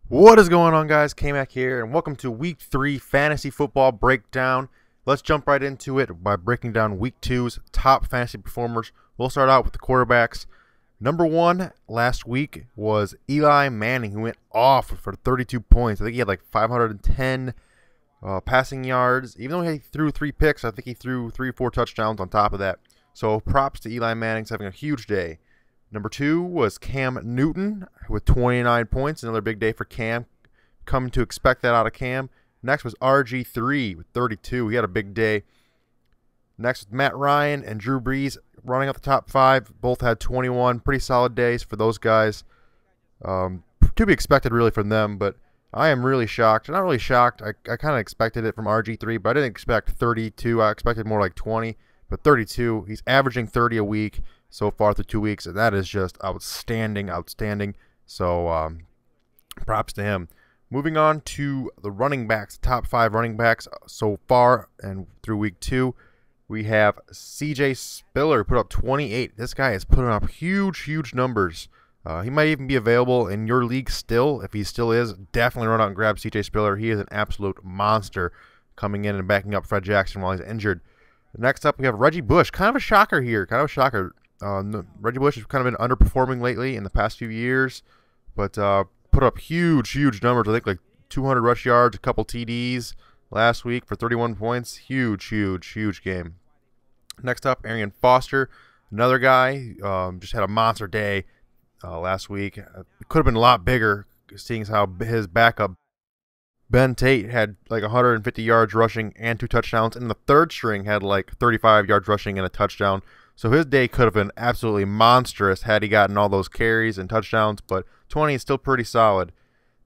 What is going on, guys? K-Mac here, and welcome to Week 3 Fantasy Football Breakdown. Let's jump right into it by breaking down Week 2's top fantasy performers. We'll start out with the quarterbacks. Number 1 last week was Eli Manning, who went off for 32 points. I think he had like 510 passing yards. Even though he threw 3 picks, I think he threw 3 or 4 touchdowns on top of that. So props to Eli Manning. He's having a huge day. Number 2 was Cam Newton with 29 points. Another big day for Cam. Come to expect that out of Cam. Next was RG3 with 32. He had a big day. Next was Matt Ryan and Drew Brees running up the top 5. Both had 21. Pretty solid days for those guys. To be expected really from them, but I am really shocked. Not really shocked. I kind of expected it from RG3, but I didn't expect 32. I expected more like 20, but 32. He's averaging 30 a week so far through 2 weeks, and that is just outstanding. So props to him. Moving on to the running backs, top 5 running backs so far and through week 2, we have CJ Spiller put up 28. This guy is putting up huge numbers. He might even be available in your league still. If he still is, definitely run out and grab CJ Spiller. He is an absolute monster coming in and backing up Fred Jackson while he's injured. Next up, we have Reggie Bush. Kind of a shocker here. Reggie Bush has kind of been underperforming lately in the past few years, but put up huge numbers. I think like 200 rush yards, a couple TDs last week for 31 points. Huge game. Next up, Arian Foster, another guy, just had a monster day last week. It could have been a lot bigger, seeing as how his backup Ben Tate had like 150 yards rushing and 2 touchdowns, and the third string had like 35 yards rushing and a touchdown. So his day could have been absolutely monstrous had he gotten all those carries and touchdowns, but 20 is still pretty solid.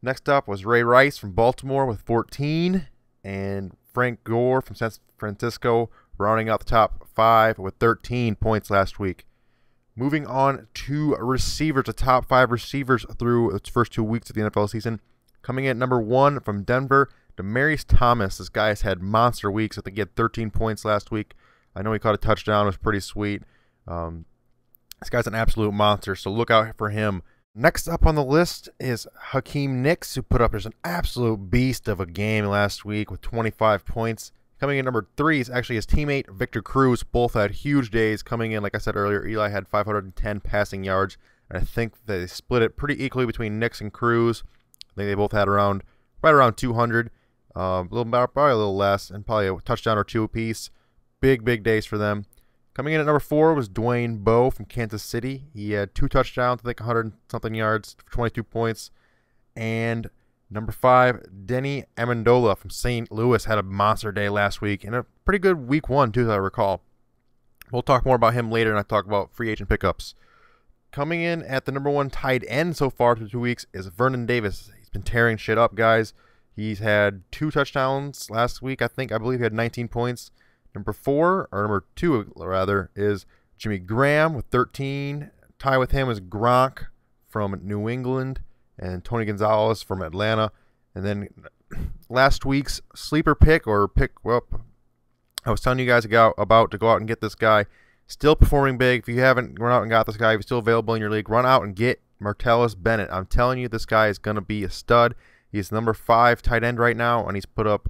Next up was Ray Rice from Baltimore with 14, and Frank Gore from San Francisco rounding out the top 5 with 13 points last week. Moving on to receivers, the top 5 receivers through its first 2 weeks of the NFL season. Coming in at number 1 from Denver, Demaryius Thomas. This guy has had monster weeks. I think he had 13 points last week. I know he caught a touchdown. It was pretty sweet. This guy's an absolute monster, so look out for him. Next up on the list is Hakeem Nicks, who put up just an absolute beast of a game last week with 25 points. Coming in number 3 is actually his teammate, Victor Cruz. Both had huge days. Coming in, like I said earlier, Eli had 510 passing yards, and I think they split it pretty equally between Nicks and Cruz. I think they both had right around 200, probably a little less, and probably a touchdown or 2 apiece. Big days for them. Coming in at number 4 was Dwayne Bowe from Kansas City. He had 2 touchdowns, I think 100-something yards for 22 points. And number 5, Denny Amendola from St. Louis had a monster day last week, and a pretty good week 1 too, as I recall. We'll talk more about him later, and I talk about free agent pickups. Coming in at the number 1 tight end so far through 2 weeks is Vernon Davis. He's been tearing shit up, guys. He's had 2 touchdowns last week. I believe he had 19 points. Number 2 rather, is Jimmy Graham with 13. Tie with him is Gronk from New England and Tony Gonzalez from Atlanta. And then last week's sleeper pick, I was telling you guys about to go out and get this guy. Still performing big. If you haven't run out and got this guy, if he's still available in your league, run out and get Martellus Bennett. I'm telling you, this guy is going to be a stud. He's number 5 tight end right now, and he's put up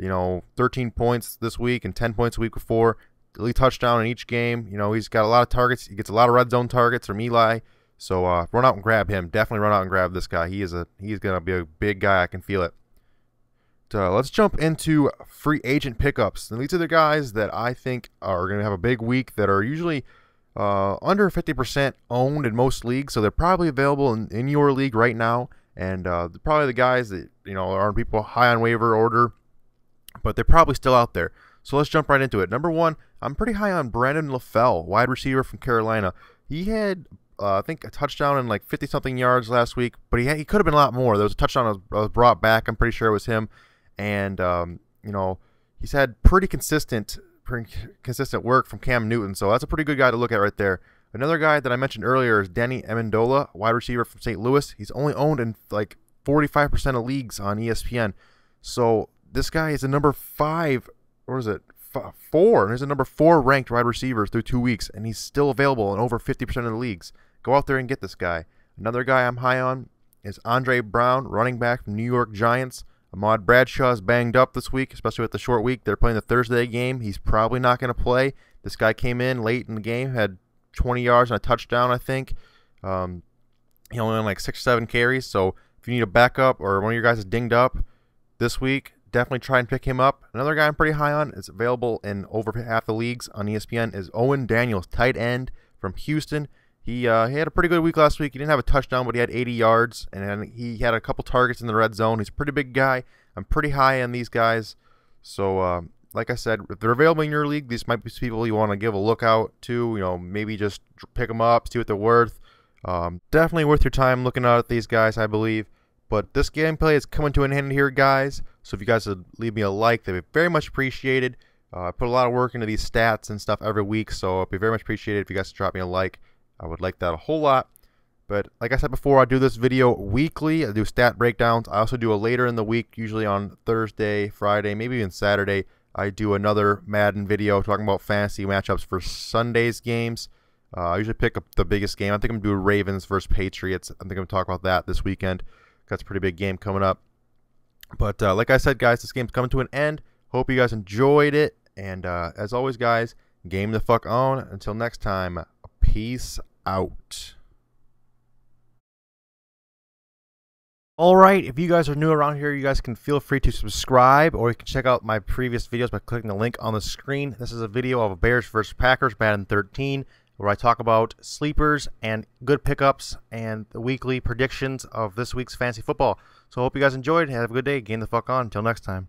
13 points this week and 10 points a week before. Elite touchdown in each game. He's got a lot of targets. He gets a lot of red zone targets from Eli. So run out and grab him. Definitely run out and grab this guy. He's gonna be a big guy. I can feel it. Let's jump into free agent pickups. And these are the guys that I think are gonna have a big week, that are usually under 50% owned in most leagues. So they're probably available in your league right now. And they're probably the guys that are people high on waiver order, but they're probably still out there. So let's jump right into it. Number 1, I'm pretty high on Brandon LaFell, wide receiver from Carolina. He had, I think, a touchdown and like 50-something yards last week, but he could have been a lot more. There was a touchdown that was brought back. I'm pretty sure it was him. And, he's had pretty consistent work from Cam Newton, so that's a pretty good guy to look at right there. Another guy that I mentioned earlier is Denny Amendola, wide receiver from St. Louis. He's only owned in like 45% of leagues on ESPN. So this guy is a number 5, or is it 4? He's a number 4 ranked wide receiver through 2 weeks, and he's still available in over 50% of the leagues. Go out there and get this guy. Another guy I'm high on is Andre Brown, running back from New York Giants. Ahmad Bradshaw is banged up this week, especially with the short week. They're playing the Thursday game. He's probably not going to play. This guy came in late in the game, had 20 yards and a touchdown, I think. He only had like 6 or 7 carries. So if you need a backup or one of your guys is dinged up this week, definitely try and pick him up. Another guy I'm pretty high on, is available in over half the leagues on ESPN, is Owen Daniels, tight end from Houston. He had a pretty good week last week. He didn't have a touchdown, but he had 80 yards, and he had a couple targets in the red zone. He's a pretty big guy. I'm pretty high on these guys. So, like I said, if they're available in your league, these might be people you want to give a look out to. You know, maybe just pick them up, see what they're worth. Definitely worth your time looking out at these guys, I believe. But this gameplay is coming to an end here, guys. So if you guys would leave me a like, that'd be very much appreciated. I put a lot of work into these stats and stuff every week, so it'd be very much appreciated if you guys drop me a like. I would like that a whole lot. But like I said before, I do this video weekly. I do stat breakdowns. I also do a later in the week, usually on Thursday, Friday, maybe even Saturday. I do another Madden video talking about fantasy matchups for Sunday's games. I usually pick up the biggest game. I think I'm doing Ravens versus Patriots. I think I'm going to talk about that this weekend. That's a pretty big game coming up. But like I said, guys, this game's coming to an end. Hope you guys enjoyed it. And as always, guys, game the fuck on. Until next time, peace out. Alright, if you guys are new around here, you guys can feel free to subscribe, or you can check out my previous videos by clicking the link on the screen. This is a video of Bears versus Packers, Madden 13, where I talk about sleepers and good pickups and the weekly predictions of this week's fantasy football. So I hope you guys enjoyed. Have a good day. Game the fuck on. Until next time.